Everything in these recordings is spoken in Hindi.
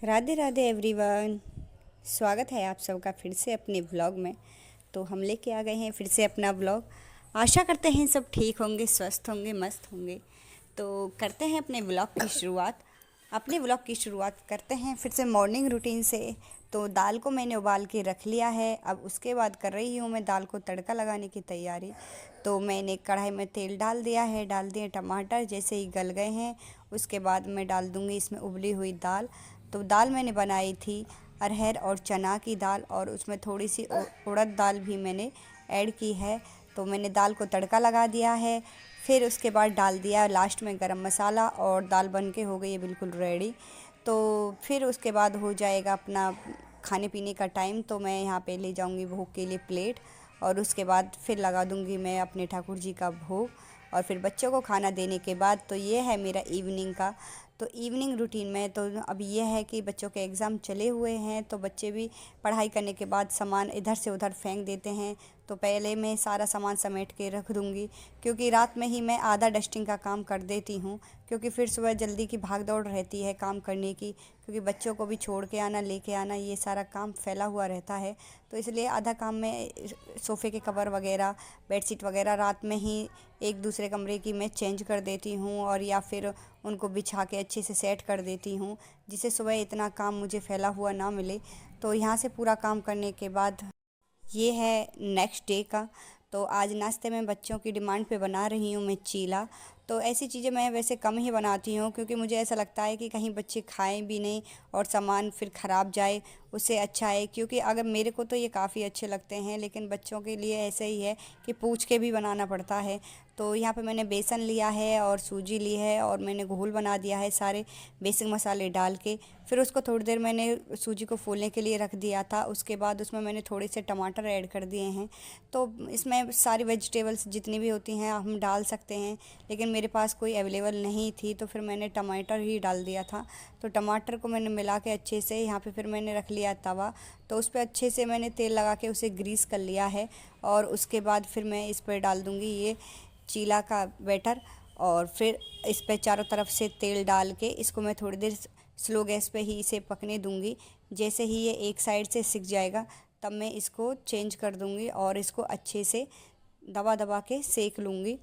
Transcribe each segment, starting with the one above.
राधे राधे एवरीवन। स्वागत है आप सबका फिर से अपने व्लॉग में। तो हम लेके आ गए हैं फिर से अपना व्लॉग। आशा करते हैं सब ठीक होंगे, स्वस्थ होंगे, मस्त होंगे। तो करते हैं अपने व्लॉग की शुरुआत। अपने व्लॉग की शुरुआत करते हैं फिर से मॉर्निंग रूटीन से। तो दाल को मैंने उबाल के रख लिया है। अब उसके बाद कर रही हूँ मैं दाल को तड़का लगाने की तैयारी। तो मैंने कढ़ाई में तेल डाल दिए टमाटर। जैसे ही गल गए हैं उसके बाद मैं डाल दूँगी इसमें उबली हुई दाल। तो दाल मैंने बनाई थी अरहर और चना की दाल, और उसमें थोड़ी सी उड़द दाल भी मैंने ऐड की है। तो मैंने दाल को तड़का लगा दिया है। फिर उसके बाद डाल दिया लास्ट में गरम मसाला, और दाल बन के हो गई है बिल्कुल रेडी। तो फिर उसके बाद हो जाएगा अपना खाने पीने का टाइम। तो मैं यहाँ पे ले जाऊँगी भोग के लिए प्लेट, और उसके बाद फिर लगा दूँगी मैं अपने ठाकुर जी का भोग। और फिर बच्चों को खाना देने के बाद तो ये है मेरा इवनिंग का। तो इवनिंग रूटीन में तो अब ये है कि बच्चों के एग्ज़ाम चले हुए हैं, तो बच्चे भी पढ़ाई करने के बाद सामान इधर से उधर फेंक देते हैं। तो पहले मैं सारा सामान समेट के रख दूँगी, क्योंकि रात में ही मैं आधा डस्टिंग का काम कर देती हूँ। क्योंकि फिर सुबह जल्दी की भाग दौड़ रहती है काम करने की, क्योंकि बच्चों को भी छोड़ के आना, लेके आना, ये सारा काम फैला हुआ रहता है। तो इसलिए आधा काम मैं सोफ़े के कवर वगैरह, बेडशीट वगैरह रात में ही एक दूसरे कमरे की मैं चेंज कर देती हूँ, और या फिर उनको बिछा के अच्छे से सेट कर देती हूँ, जिससे सुबह इतना काम मुझे फैला हुआ ना मिले। तो यहाँ से पूरा काम करने के बाद ये है नेक्स्ट डे का। तो आज नाश्ते में बच्चों की डिमांड पे बना रही हूँ मैं चीला। तो ऐसी चीज़ें मैं वैसे कम ही बनाती हूँ, क्योंकि मुझे ऐसा लगता है कि कहीं बच्चे खाएं भी नहीं और सामान फिर ख़राब जाए, उससे अच्छा है। क्योंकि अगर मेरे को तो ये काफ़ी अच्छे लगते हैं, लेकिन बच्चों के लिए ऐसे ही है कि पूछ के भी बनाना पड़ता है। तो यहाँ पे मैंने बेसन लिया है और सूजी ली है, और मैंने घोल बना दिया है सारे बेसिक मसाले डाल के। फिर उसको थोड़ी देर मैंने सूजी को फूलने के लिए रख दिया था। उसके बाद उसमें मैंने थोड़े से टमाटर ऐड कर दिए हैं। तो इसमें सारी वेजिटेबल्स जितनी भी होती हैं हम डाल सकते हैं, लेकिन मेरे पास कोई अवेलेबल नहीं थी, तो फिर मैंने टमाटर ही डाल दिया था। तो टमाटर को मैंने मिला के अच्छे से यहाँ पे फिर मैंने रख लिया तवा। तो उस पर अच्छे से मैंने तेल लगा के उसे ग्रीस कर लिया है, और उसके बाद फिर मैं इस पर डाल दूँगी ये चीला का बैटर। और फिर इस पे चारों तरफ से तेल डाल के इसको मैं थोड़ी देर स्लो गैस पे ही इसे पकने दूंगी। जैसे ही ये एक साइड से सिक जाएगा तब मैं इसको चेंज कर दूंगी, और इसको अच्छे से दबा दबा के सेक लूँगी।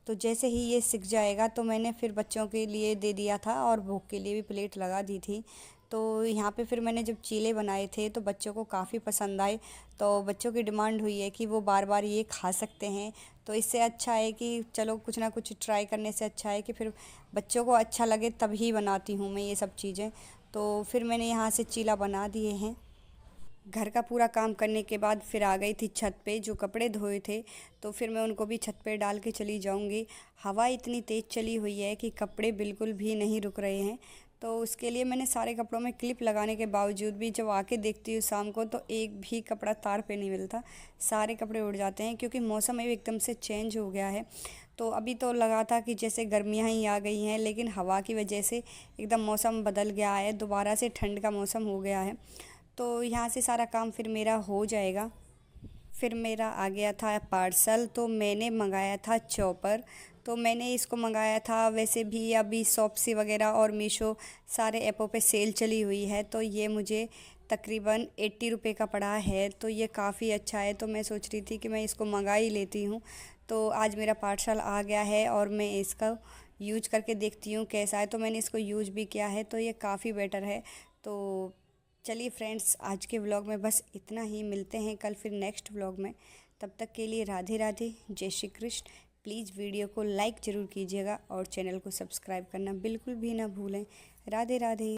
तो जैसे ही ये सिक जाएगा तो मैंने फिर बच्चों के लिए दे दिया था, और भूख के लिए भी प्लेट लगा दी थी। तो यहाँ पे फिर मैंने जब चीले बनाए थे तो बच्चों को काफ़ी पसंद आए। तो बच्चों की डिमांड हुई है कि वो बार बार ये खा सकते हैं। तो इससे अच्छा है कि चलो कुछ ना कुछ ट्राई करने से अच्छा है कि फिर बच्चों को अच्छा लगे, तभी बनाती हूँ मैं ये सब चीज़ें। तो फिर मैंने यहाँ से चीला बना दिए हैं। घर का पूरा काम करने के बाद फिर आ गई थी छत पे, जो कपड़े धोए थे तो फिर मैं उनको भी छत पे डाल के चली जाऊंगी। हवा इतनी तेज़ चली हुई है कि कपड़े बिल्कुल भी नहीं रुक रहे हैं। तो उसके लिए मैंने सारे कपड़ों में क्लिप लगाने के बावजूद भी जब आके देखती हूँ शाम को, तो एक भी कपड़ा तार पे नहीं मिलता। सारे कपड़े उड़ जाते हैं, क्योंकि मौसम अभी एकदम से चेंज हो गया है। तो अभी तो लगा था कि जैसे गर्मियाँ ही आ गई हैं, लेकिन हवा की वजह से एकदम मौसम बदल गया है, दोबारा से ठंड का मौसम हो गया है। तो यहाँ से सारा काम फिर मेरा हो जाएगा। फिर मेरा आ गया था पार्सल। तो मैंने मंगाया था चॉपर। तो मैंने इसको मंगाया था, वैसे भी अभी शॉप्सी वगैरह और मीशो सारे ऐपों पे सेल चली हुई है। तो ये मुझे तकरीबन 80 रुपये का पड़ा है। तो ये काफ़ी अच्छा है। तो मैं सोच रही थी कि मैं इसको मंगा ही लेती हूँ। तो आज मेरा पार्सल आ गया है, और मैं इसका यूज करके देखती हूँ कैसा है। तो मैंने इसको यूज भी किया है, तो ये काफ़ी बेटर है। तो चलिए फ्रेंड्स, आज के व्लॉग में बस इतना ही। मिलते हैं कल फिर नेक्स्ट व्लॉग में। तब तक के लिए राधे राधे, जय श्री कृष्ण। प्लीज़ वीडियो को लाइक ज़रूर कीजिएगा, और चैनल को सब्सक्राइब करना बिल्कुल भी ना भूलें। राधे राधे।